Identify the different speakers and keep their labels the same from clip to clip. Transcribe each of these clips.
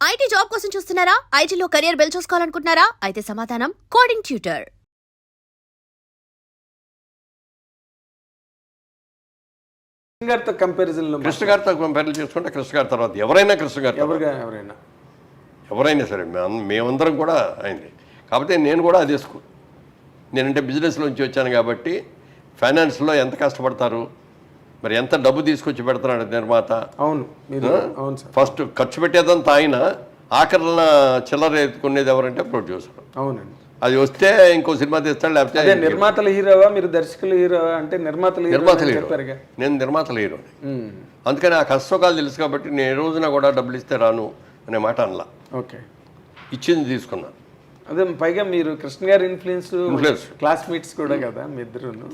Speaker 1: IT job కోసం చూస్తున్నారా? ఐటీలో కెరియర్ బిల్డ్ చూసుకోవాలనుకుంటున్నారా? అయితే సమాధానం కోడింగ్ ట్యూటర్.
Speaker 2: గారితో కంపారిజన్ లో
Speaker 3: కృష్ణ గారితో కంపేర్ చేసుకుంటే కృష్ణ గారి తర్వాత ఎవరైనా కృష్ణ గారు ఎవరైనా సరే మేమందరం కూడా అయింది. కాకపోతే నేను కూడా అదే స్కూల్. నేనంటే బిజినెస్లోంచి వచ్చాను కాబట్టి ఫైనాన్స్లో ఎంత కష్టపడతారు, మరి ఎంత డబ్బు తీసుకొచ్చి పెడుతున్నాడు నిర్మాత.
Speaker 2: అవును అవును సార్.
Speaker 3: ఫస్ట్ ఖర్చు పెట్టేదంతా ఆయన, ఆఖరణ చిల్లర ఎత్తుకునేది ఎవరంటే ప్రొడ్యూసర్.
Speaker 2: అవునండి.
Speaker 3: అది వస్తే ఇంకో సినిమా తీస్తాడు, లేకపోతే
Speaker 2: నిర్మాతల హీరోవా మీరు దర్శకుల హీరోవా అంటే నిర్మాతల హీరో.
Speaker 3: నేను నిర్మాతల హీరో. అందుకని ఆ కష్టకాలు తెలుసు కాబట్టి నేను ఏ రోజున కూడా డబ్బులు ఇస్తే రాను అనే మాట అనలా.
Speaker 2: ఓకే,
Speaker 3: ఇచ్చింది తీసుకున్నా.
Speaker 2: అదే పైగా మీరు కృష్ణ గారి ఇన్ఫ్లుయెన్స్ క్లాస్మేట్స్ కూడా కదా మీ ఇద్దరును.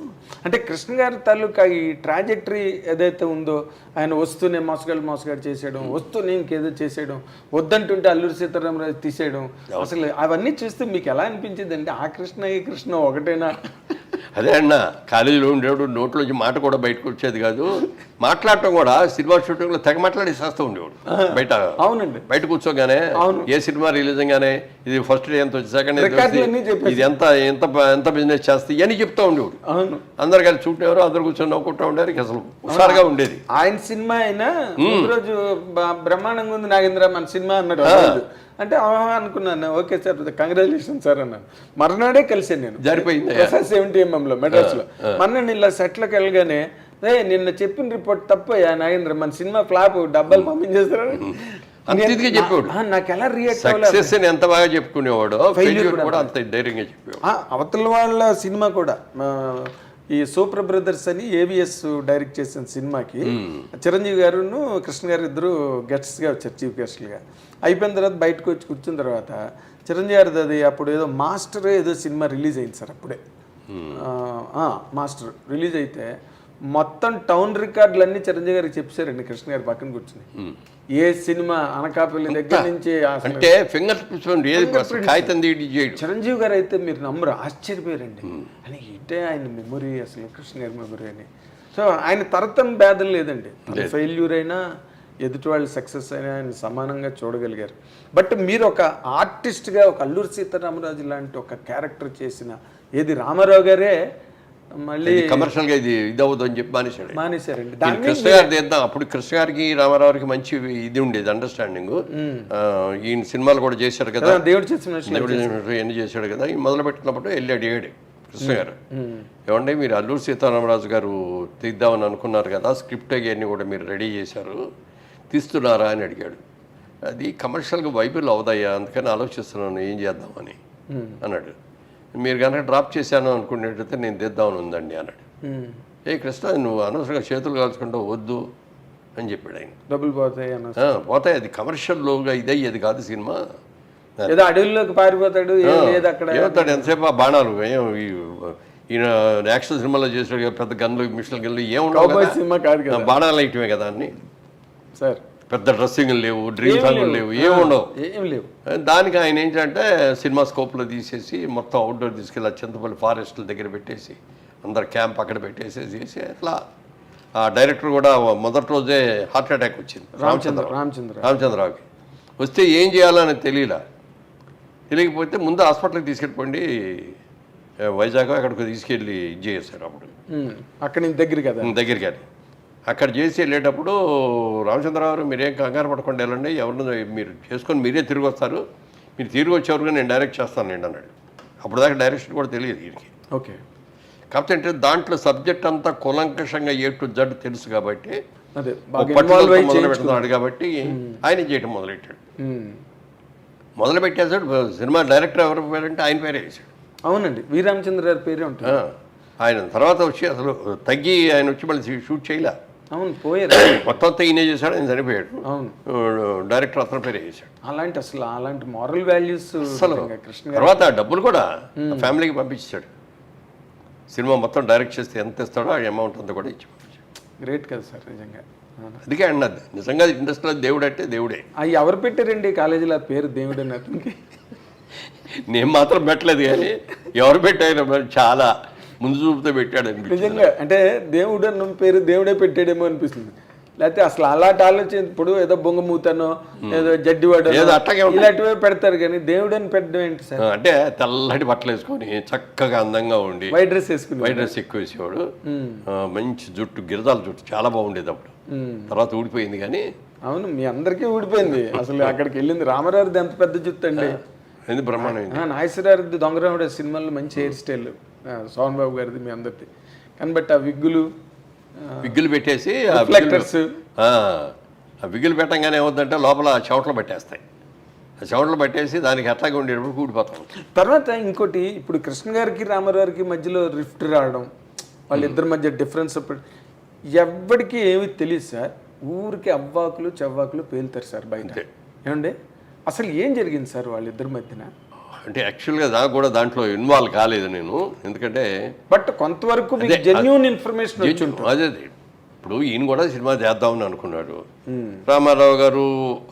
Speaker 2: అంటే కృష్ణ గారి తాలూకా ఈ ట్రాజెక్టరీ ఏదైతే ఉందో, ఆయన వస్తూనే మోసగాడు చేసేయడం, వస్తూనే ఇంకేదో చేసేయడం, వద్దంటుంటే అల్లూరి సీతారామరాజు తీసేయడం, అసలు అవన్నీ చూస్తే మీకు ఎలా అనిపించింది? అంటే ఆ కృష్ణ ఈ కృష్ణ ఒకటేనా?
Speaker 3: అదే అన్న, కాలేజీలో ఉండేవాడు నోట్లోంచి మాట కూడా బయటకు వచ్చేది కాదు. మాట్లాడటం కూడా సినిమా షూటింగ్లో తెగ మాట్లాడేసేస్తూ ఉండేవాడు బయట.
Speaker 2: అవునండి.
Speaker 3: బయట కూర్చోగానే ఏ సినిమా రిలీజ్ గానే ఇది ఫస్ట్ డే ఎంత వచ్చి, సెకండ్ ఇది ఎంత ఎంత ఎంత బిజినెస్ చేస్తే అని చెప్తా ఉండేవాడు.
Speaker 2: అవును.
Speaker 3: అందరు కలిసి చూడేవారు, అందరు కూర్చొని నవ్వుకుంటా ఉండేవారు. అసలు హుషారుగా ఉండేది.
Speaker 2: ఆయన సినిమా అయినా రోజు బ్రహ్మాండంగా ఉంది నాగేంద్ర మన సినిమా అన్నాడు. అంటే అనుకున్నాను, ఓకే సార్ కంగ్రాచులేషన్ సార్ అన్నాను. మర్నాడే కలిసాను నేను.
Speaker 3: జరిపోయింది
Speaker 2: 70mm మెడ్రాస్ లో. మొన్న ఇలా సెట్లకు వెళ్ళగానే, నిన్న చెప్పిన రిపోర్ట్ తప్పయ్యా నాగేంద్ర, మన సినిమా ఫ్లాప్, డబ్బాలు పంపించేస్తారు
Speaker 3: చెప్పాడు.
Speaker 2: నాకు ఎలా రియాక్ట్
Speaker 3: అవ్వాలి, ఎంత బాగా చెప్పుకునేవాడు, అంత ధైర్యంగా చెప్పేవాడు.
Speaker 2: అవతల వాళ్ళ సినిమా కూడా ఈ సూపర్ బ్రదర్స్ అని ఏవిఎస్ డైరెక్ట్ చేసిన సినిమాకి చిరంజీవి గారును కృష్ణ గారు ఇద్దరు గెస్ట్స్గా వచ్చారు, చీఫ్ గెస్ట్లుగా. అయిపోయిన తర్వాత బయటకు వచ్చి కూర్చున్న తర్వాత చిరంజీవి గారిది అది అప్పుడు ఏదో మాస్టర్ ఏదో సినిమా రిలీజ్ అయింది సార్. అప్పుడే మాస్టర్ రిలీజ్ అయితే మొత్తం టౌన్ రికార్డులన్నీ చిరంజీవి గారికి చెప్పారండి కృష్ణ గారి పక్కన కూర్చుని. ఏ సినిమా అనకాపల్లి దగ్గర నుంచి
Speaker 3: అంటే
Speaker 2: చిరంజీవి గారు అయితే మీరు నమ్మరు, ఆశ్చర్యపోయారండి. అని ఇటే ఆయన మెమొరీ, అసలు కృష్ణ గారి మెమొరీ అని. సో ఆయన తరతం భేదం లేదండి. ఫెయిల్యూర్ అయినా ఎదుటి వాళ్ళు సక్సెస్ అయినా ఆయన సమానంగా చూడగలిగారు. బట్ మీరు ఒక ఆర్టిస్ట్గా ఒక అల్లూరి సీతారామరాజు లాంటి ఒక క్యారెక్టర్ చేసిన ఏది రామారావు గారే మళ్ళీ
Speaker 3: కమర్షియల్ గా ఇది అవుతుంది అని చెప్పి
Speaker 2: మానేశారండి.
Speaker 3: కృష్ణ గారు తీద్దాం, అప్పుడు కృష్ణ గారికి రామారావుకి మంచి ఇది ఉండేది, అండర్స్టాండింగ్. ఈయన సినిమాలు కూడా చేశాడు కదా,
Speaker 2: దేవుడు
Speaker 3: ఎన్ని చేశాడు కదా. ఈ మొదలు పెట్టినప్పుడు వెళ్ళి అడిగాడు కృష్ణ గారు, ఏమంటే మీరు అల్లూరి సీతారామరాజు గారు తీద్దామని అనుకున్నారు కదా, స్క్రిప్ట్ అవన్నీ కూడా మీరు రెడీ చేశారు, తీస్తున్నారా అని అడిగాడు. అది కమర్షియల్గా వైబుల్ అవుదయ్యా, అందుకని ఆలోచిస్తున్నాను ఏం చేద్దామని అన్నాడు. మీరు కనుక డ్రాప్ చేశాను అనుకునేటైతే నేను తెద్దామని ఉందండి అన్నాడు. ఏ కృష్ణ, నువ్వు అనవసరంగా చేతులు కాల్చుకుంటావు, వద్దు అని చెప్పాడు ఆయన.
Speaker 2: డబ్బులు
Speaker 3: పోతాయి, అది కమర్షియల్గా ఇదయ్యేది కాదు సినిమా.
Speaker 2: ఏదో అడవుల్లోకి పారిపోతాడు,
Speaker 3: ఏమవుతాడు ఎంతసేపు ఆ బాణాలు, ఈయన యాక్షన్ సినిమాలో చేసాడు పెద్ద గన్లు మిషన్ గన్లు ఏముండవు, బాణాలు వేయటమే కదా అన్ని సార్. పెద్ద డ్రెస్సింగ్లు లేవు, డ్రీమ్ సాంగ్లు లేవు,
Speaker 2: ఏం లేవు.
Speaker 3: దానికి ఆయన ఏంటంటే సినిమా స్కోప్లో తీసేసి మొత్తం అవుట్డోర్ తీసుకెళ్ళి చింతపల్లి ఫారెస్ట్ల దగ్గర పెట్టేసి అందరు క్యాంప్ అక్కడ పెట్టేసేసి అట్లా. ఆ డైరెక్టర్ కూడా మొదటి రోజే హార్ట్ అటాక్ వచ్చింది రామచంద్రరావుకి. వస్తే ఏం చేయాలని తెలియకపోతే ముందు హాస్పిటల్కి తీసుకెళ్ళిపోండి, వైజాగ్ అక్కడికి తీసుకెళ్ళి ఇది చేశారు. అప్పుడు
Speaker 2: అక్కడి నుంచి
Speaker 3: దగ్గరికి అది అక్కడ చేసి వెళ్ళేటప్పుడు రామచంద్రరావు మీరేం కంగారు పడకుండా వెళ్ళండి, ఎవరిని మీరు చేసుకొని మీరే తిరిగి వస్తారు, మీరు తిరిగి వచ్చేవరకు నేను డైరెక్ట్ చేస్తానండి అన్నాడు. అప్పుడు దాకా డైరెక్షన్ కూడా తెలియదు వీరికి.
Speaker 2: ఓకే.
Speaker 3: కాకపోతే అంటే దాంట్లో సబ్జెక్ట్ అంతా కూలంకషంగా ఏ టు జడ్ తెలుసు కాబట్టి మొదలు పెడుతున్నాడు కాబట్టి ఆయన చేయటం మొదలెట్టాడు. మొదలుపెట్టేసాడు. సినిమా డైరెక్టర్ ఎవరు పేరంటే ఆయన పేరే వేసాడు.
Speaker 2: అవునండి, వి రామచంద్ర గారి పేరే ఉంటుంది.
Speaker 3: ఆయన తర్వాత వచ్చి అసలు తగ్గి ఆయన వచ్చి మళ్ళీ షూట్ చేయలే.
Speaker 2: అవును, పోయారు.
Speaker 3: మొత్తం అంతా ఈయనే చేశాడు, ఆయన చనిపోయాడు.
Speaker 2: అవును,
Speaker 3: డైరెక్టర్ అతను పేరే చేశాడు.
Speaker 2: అలాంటి మారల్ వాల్యూస్
Speaker 3: అసలు తర్వాత డబ్బులు కూడా ఫ్యామిలీకి పంపించాడు. సినిమా మొత్తం డైరెక్ట్ చేస్తే ఎంత ఇస్తాడో ఆ అమౌంట్ అంతా కూడా ఇచ్చి పంపించాడు.
Speaker 2: గ్రేట్ కదా సార్ నిజంగా.
Speaker 3: అందుకే అన్నది నిజంగా ఇండస్ట్రీలో దేవుడు అంటే దేవుడే.
Speaker 2: అవి ఎవరు పెట్టారండి కాలేజీలో పేరు దేవుడు అని? అతనికి
Speaker 3: నేను మాత్రం పెట్టలేదు, కానీ ఎవరు పెట్టారు చాలా ముందు చూపుతో పెట్టాడు
Speaker 2: నిజంగా. అంటే దేవుడు అన్న పేరు దేవుడే పెట్టాడేమో అనిపిస్తుంది. లేకపోతే అసలు అలాంటి ఆలోచన ఇప్పుడు ఏదో బొంగమూతనో ఏదో జడ్డివాడో
Speaker 3: ఏదో అట్లాగే ఉంటుంది.
Speaker 2: ఇలాంటివే పెడతారు కానీ దేవుడని పెట్టడం ఏంటి సార్?
Speaker 3: అంటే తెల్లటి బట్టలు వేసుకొని చక్కగా అందంగా ఉండి
Speaker 2: వైట్ డ్రెస్ వేసుకుని
Speaker 3: వైట్ డ్రెస్ ఎక్కువ వేసేవాడు. మంచి జుట్టు, గిరదాల జుట్టు చాలా బాగుండేది అప్పుడు. తర్వాత ఊడిపోయింది కానీ.
Speaker 2: అవును, మీ అందరికీ ఊడిపోయింది. అసలు అక్కడికి వెళ్ళింది రామారావుది ఎంత పెద్ద జుట్టు అండి,
Speaker 3: ఎందుకు బ్రహ్మాండమైంది.
Speaker 2: నాగేశ్వరరావుది దొంగరాముడు సినిమాలో మంచి హెయిర్ స్టైల్, సోహన్ బాబు గారిది మీ అందరిది. కానీ బట్ ఆ విగ్గులు
Speaker 3: పెట్టేసి
Speaker 2: రిఫ్లెక్టర్స్
Speaker 3: ఆ విగ్గులు పెట్టంగానే ఏమవుతుందంటే లోపల చెవట్లు పట్టేస్తాయి. ఆ చెవట్లు పట్టేసి దానికి ఎట్లాగే ఉండేటప్పుడు కూడిపోతాం.
Speaker 2: తర్వాత ఇంకోటి, ఇప్పుడు కృష్ణ గారికి రామారావుకి మధ్యలో రిఫ్ట్ రావడం, వాళ్ళిద్దరి మధ్య డిఫరెన్స్ ఎవ్వడికి ఏమి తెలియదు సార్. ఊరికి అవ్వాకులు చెవ్వాకులు పేలుతారు సార్ బయట. ఏమండి అసలు ఏం జరిగింది సార్ వాళ్ళిద్దరి మధ్యన?
Speaker 3: అంటే యాక్చువల్గా నాకు కూడా దాంట్లో ఇన్వాల్వ్ కాలేదు నేను, ఎందుకంటే
Speaker 2: బట్ కొంతవరకు జెన్యూన్ ఇన్ఫర్మేషన్ వచ్చి ఉంటుంది.
Speaker 3: అదే ఇప్పుడు ఈయన కూడా సినిమా చేద్దామని అనుకున్నాడు. రామారావు గారు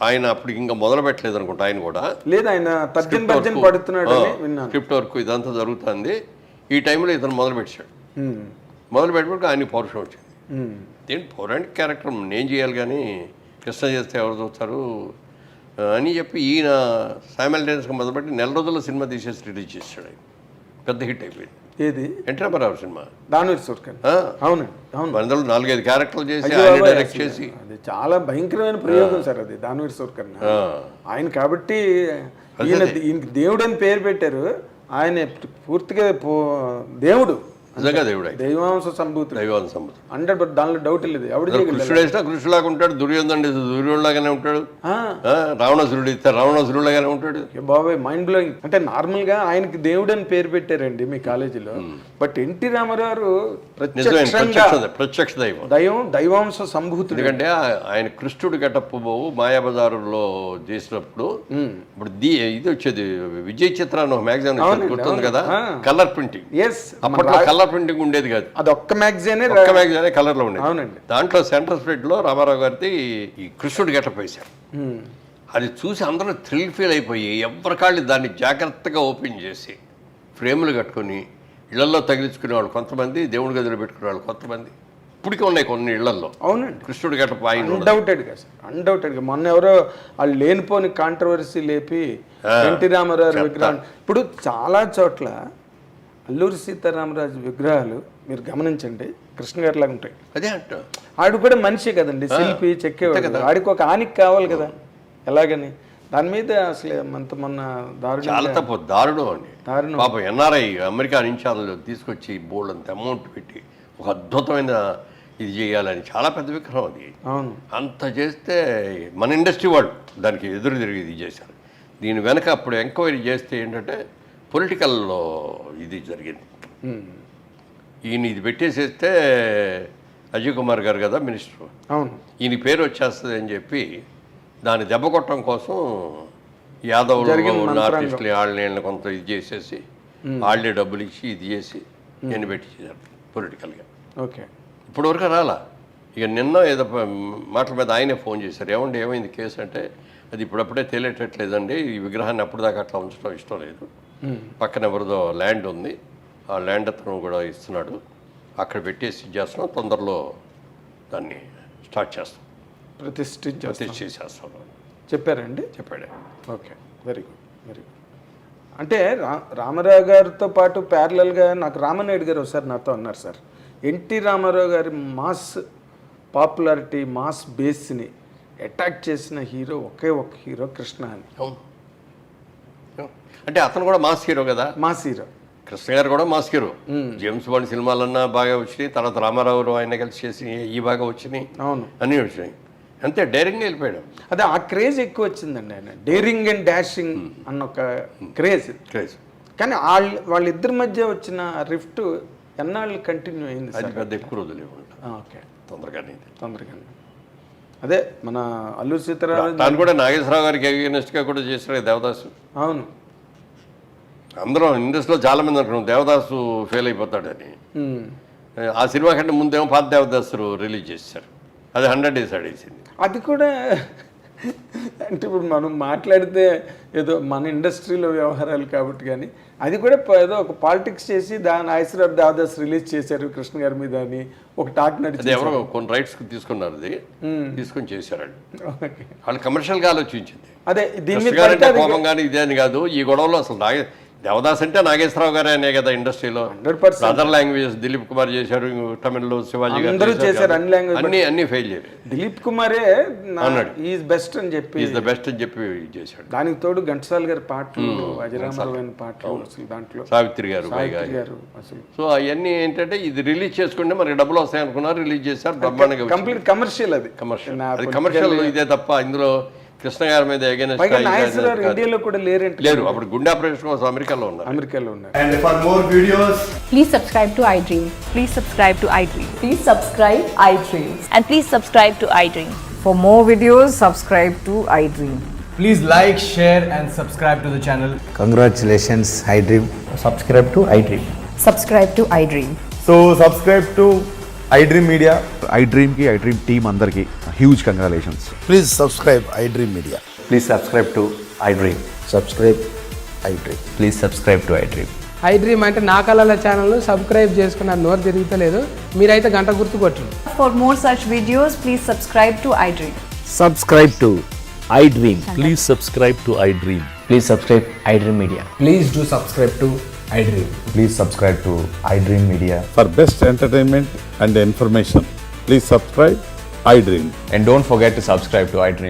Speaker 3: ఆయన అప్పుడు ఇంకా మొదలు పెట్టలేదు అనుకుంటా. ఆయన కూడా
Speaker 2: లేదు, ఆయన తర్జన్ భర్జన్ పడుతున్నాడు
Speaker 3: స్క్రిప్ట్ వర్క్ ఇదంతా జరుగుతుంది. ఈ టైంలో ఇతను మొదలు పెట్టాడు. మొదలు పెట్టినప్పుడు ఆయనకి పౌరుషం వచ్చింది. ఏంటి పౌరాణిక క్యారెక్టర్ నేను చేయాలి కానీ కృష్ణ చేస్తే ఎవరు చూస్తారు అని చెప్పి ఈయన సైమల్టేనియస్గా మొదలుపెట్టి నెల రోజుల్లో సినిమా తీసేసి రిలీజ్ చేశాడు. ఆయన పెద్ద హిట్ అయిపోయింది.
Speaker 2: ఏది?
Speaker 3: ఎన్టీ రామారావు సినిమా
Speaker 2: దానవీర్ సూర్కర్. అవునండి, అవును.
Speaker 3: అందులో 4-5 క్యారెక్టర్లు చేసి ఆయన డైరెక్ట్ చేసి.
Speaker 2: అది చాలా భయంకరమైన ప్రయోగం సార్ అది, దానవీర్ సూర్కర్. ఆయన కాబట్టి ఈయనకి దేవుడు అని పేరు పెట్టారు. ఆయన పూర్తిగా దేవుడు,
Speaker 3: నిజంగా దేవుడు,
Speaker 2: దైవాంశ సంభూతుడు. 100%. దానిలో డౌట్ లేదు.
Speaker 3: కృష్ణుడు వేసినా కృష్ణులాగా ఉంటాడు, దుర్యోధనుడు దుర్యోధనులాగానే ఉంటాడు, రావణాసురుడు ఇస్తే రావణాసురులాగానే ఉంటాడు.
Speaker 2: బాబాయ్ మైండ్ బ్లోయింగ్. అంటే నార్మల్ గా ఆయనకి దేవుడు అని పేరు పెట్టారండి మీ కాలేజీలో. బట్ ఎన్టీ రామారావు
Speaker 3: ప్రత్యక్ష దైవం,
Speaker 2: దైవాంశ సంభూతుడు.
Speaker 3: ఎందుకంటే ఆయన కృష్ణుడు గెటప్పు మాయాబజారులో చేసినప్పుడు ఇప్పుడు ఇది వచ్చేది విజయ్ చిత్ర అని ఒక మ్యాగజైన్ గుర్తుంది కదా, కలర్ ప్రింటింగ్. అప్పట్లో కలర్ ప్రింటింగ్ ఉండేది కాదు,
Speaker 2: అది ఒక్క మ్యాగజైన్
Speaker 3: కలర్ లో ఉండేది.
Speaker 2: అవునండి.
Speaker 3: దాంట్లో సెంటర్ స్ప్రెడ్ లో రామారావు గారిది ఈ కృష్ణుడు గెటప్ వేశారు. అది చూసి అందరూ థ్రిల్ ఫీల్ అయిపోయి ఎవరికాళ్ళు దాన్ని జాగ్రత్తగా ఓపెన్ చేసి ఫ్రేములు కట్టుకొని ఇళ్లలో తగిలించుకునేవాళ్ళు కొంతమంది, దేవుడి గదిలో పెట్టుకునేవాళ్ళు కొంతమంది. ఇప్పటికే ఉన్నాయి కొన్ని ఇళ్లలో.
Speaker 2: అవునండి,
Speaker 3: కృష్ణుడు గెటప్ ఆయన
Speaker 2: అన్డౌటెడ్గా సార్, అన్డౌటెడ్గా. మొన్న ఎవరో వాళ్ళు లేనిపోని కాంట్రవర్సీ లేపి ఎన్టీ రామారావు విగ్రహం. ఇప్పుడు చాలా చోట్ల అల్లూరి సీతారామరాజు విగ్రహాలు మీరు గమనించండి కృష్ణ గారి లాగా ఉంటాయి.
Speaker 3: అదే అంట.
Speaker 2: ఆడు కూడా మనిషి కదండి, శిల్పి చెక్కేవాడు కదా, ఆడికి ఒక ఆనికి కావాలి కదా. ఎలాగని దాని మీద అసలు మొన్న
Speaker 3: చాలా తప్పు, దారుణం అండి. పాపం ఎన్ఆర్ఐ అమెరికా నుంచి అందులో తీసుకొచ్చి బోల్డ్ అంత అమౌంట్ పెట్టి ఒక అద్భుతమైన ఇది చేయాలని చాలా పెద్ద విగ్రహం అది.
Speaker 2: అవును,
Speaker 3: అంత చేస్తే మన ఇండస్ట్రీ వాళ్ళు దానికి ఎదురు తిరిగి ఇది చేశారు. దీని వెనక అప్పుడు ఎంక్వైరీ చేస్తే ఏంటంటే పొలిటికల్లో ఇది జరిగింది. ఈయన ఇది పెట్టేసేస్తే అజయ్ కుమార్ గారు కదా మినిస్టర్,
Speaker 2: అవును, ఈయన
Speaker 3: పేరు వచ్చేస్తుంది అని చెప్పి దాన్ని దెబ్బ కొట్టడం కోసం యాదవ్లు ఆర్టిస్టులు వాళ్ళని కొంత ఇది చేసేసి వాళ్ళే డబ్బులు ఇచ్చి ఇది చేసి నేను పెట్టించారు పొలిటికల్గా.
Speaker 2: ఓకే,
Speaker 3: ఇప్పటివరకు రాలా. ఇక నిన్న ఏదో మాటల మీద ఆయనే ఫోన్ చేశారు, ఏమైంది కేసు అంటే అది ఇప్పుడప్పుడే తేలేటట్లేదండి, ఈ విగ్రహాన్ని అప్పటిదాకా అట్లా ఉంచడం ఇష్టం లేదు, పక్కన ఎవరిదో ల్యాండ్ ఉంది, ఆ ల్యాండ్ అతను కూడా ఇస్తున్నాడు, అక్కడ పెట్టేసి చేస్తున్నాం, తొందరలో దాన్ని స్టార్ట్ చేస్తాం, ప్రతిష్ఠించేస్తాం
Speaker 2: చెప్పారండి.
Speaker 3: చెప్పాడే.
Speaker 2: Okay, very good, very good. అంటే రామారావు గారితో పాటు ప్యారలల్గా నాకు రామనాయుడు గారు ఒకసారి నాతో అన్నారు సార్, ఎన్టీ రామారావు గారి మాస్ పాపులారిటీ, మాస్ బేస్ని అటాక్ చేసిన హీరో ఒకే ఒక హీరో కృష్ణ అని.
Speaker 3: అంటే అతను కూడా మాస్ హీరో కదా,
Speaker 2: మాస్ హీరో.
Speaker 3: కృష్ణ గారు కూడా మాస్ హీరో. జేమ్స్ బాండ్ సినిమాలన్నా బాగా వచ్చినాయి, తర్వాత రామారావు ఆయన కలిసి చేసి ఈ బాగా వచ్చినాయి,
Speaker 2: అవును,
Speaker 3: అన్నీ వచ్చినాయి. అంతే డైరింగ్గా వెళ్ళిపోయాడు.
Speaker 2: అదే ఆ క్రేజ్ ఎక్కువ వచ్చిందండి, ఆయన డేరింగ్ అండ్ డాషింగ్ అన్న ఒక క్రేజ్. కానీ వాళ్ళిద్దరి మధ్య వచ్చిన రిఫ్ట్ ఎన్నాళ్ళు కంటిన్యూ అయింది?
Speaker 3: అది పెద్ద ఎక్కువ రోజులు
Speaker 2: ఓకే,
Speaker 3: తొందరగానే.
Speaker 2: అదే మన అల్లూరి సీతారామరాజు
Speaker 3: దాన్ని కూడా నాగేశ్వరరావు గారికి అగెయినెస్ట్గా కూడా చేశారు దేవదాసు.
Speaker 2: అవును,
Speaker 3: అందరం ఇండస్ట్రీలో చాలా మంది అనుకున్నాం దేవదాసు ఫెయిల్ అయిపోతాడని. ఆ సినిమా కంటే ముందేమో పాత దేవదాసు రిలీజ్ చేశారు, అది 100 days ఆడేసింది.
Speaker 2: అది కూడా అంటే ఇప్పుడు మనం మాట్లాడితే ఏదో మన ఇండస్ట్రీలో వ్యవహారాలు కాబట్టి, కానీ అది కూడా ఏదో ఒక పాలిటిక్స్ చేసి దాని ఐశ్వర్య దాదాస్ రిలీజ్ చేశారు కృష్ణ గారి మీద అని ఒక టాక్
Speaker 3: అది
Speaker 2: నడిచింది.
Speaker 3: ఎవరో కొన్ని రైట్స్ తీసుకున్నారు, అది తీసుకొని చేశారండి. వాళ్ళు కమర్షియల్గా ఆలోచించింది.
Speaker 2: అదే దీని మీద
Speaker 3: కృష్ణ గారు
Speaker 2: పడితే
Speaker 3: అంటే
Speaker 2: అది
Speaker 3: కోపం కానీ ఇదే అని కాదు. ఈ గొడవలో అసలు దేవదాస్ అంటే నాగేశ్వరరావు గారే అనే కదా ఇండస్ట్రీలో.
Speaker 2: 100%.
Speaker 3: అదర్ లాంగ్వేజెస్ దిలీప్ కుమార్ చేశారు, తమిళ్లో శివాజీ
Speaker 2: అందరూ
Speaker 3: గారు
Speaker 2: చేశారు, అన్ని లాంగ్వేజ్.
Speaker 3: అన్ని ఫెయిల్ చేయాలి.
Speaker 2: దిలీప్ కుమారే
Speaker 3: అన్నాడు.
Speaker 2: ఈజ్ బెస్ట్ అని చెప్పి,
Speaker 3: ఈజ్ ద బెస్ట్ అని చెప్పి చేశాడు.
Speaker 2: దానికి తోడు ఘంటసాల గారి పాటలు, అజరామరమైన పాటలు అసలు దాంట్లో
Speaker 3: సావిత్రి గారు
Speaker 2: సావిత్రి గారు అసలు
Speaker 3: సో అవన్నీ ఏంటంటే ఇది రిలీజ్ చేసుకుంటే మనకి డబ్బులు వస్తాయి అనుకున్నారు, రిలీజ్ చేశారు, బ్రహ్మాండంగా
Speaker 2: కంప్లీట్ కమర్షియల్. అది
Speaker 3: కమర్షియల్, అది కమర్షియల్ ఇదే తప్ప ఇందులో కృష్ణ గారి మీద
Speaker 2: పైగా నాగేశ్వరరావు ఇండియాలో కూడా లేరంటే
Speaker 3: లేరు. అప్పుడు గుండె ఆపరేషన్ కోసం అమెరికాలో ఉన్నారు.
Speaker 2: అమెరికాలో ఉన్నారు.
Speaker 4: And for more videos,
Speaker 5: Please subscribe to iDream.
Speaker 6: Please subscribe to iDream.
Speaker 5: Please subscribe iDream.
Speaker 6: And please subscribe to iDream.
Speaker 5: For more videos, subscribe to iDream.
Speaker 4: please like, share, and subscribe to the channel.
Speaker 7: Congratulations, iDream.
Speaker 4: Subscribe to iDream.
Speaker 5: Subscribe to iDream.
Speaker 4: So subscribe to iDream Media.
Speaker 8: iDream की iDream team अंदर की huge congratulations.
Speaker 7: Please subscribe iDream Media.
Speaker 4: Please subscribe to iDream.
Speaker 7: Subscribe iDream.
Speaker 4: Please subscribe to iDream.
Speaker 9: iDream అంటే నా కళల ఛానల్ను subscribe చేసుకున్నారు, నోరు తిరుగుతలేదు. మీరైతే గంట గుర్తు కొట్టండి.
Speaker 5: For more such videos, please subscribe to iDream.
Speaker 10: Subscribe to iDream. Please subscribe to iDream.
Speaker 4: Please subscribe iDream Media.
Speaker 9: Please do subscribe to iDream.
Speaker 7: Please subscribe to iDream Media.
Speaker 8: For best entertainment and information, please subscribe iDream.
Speaker 4: And don't forget to subscribe to iDream.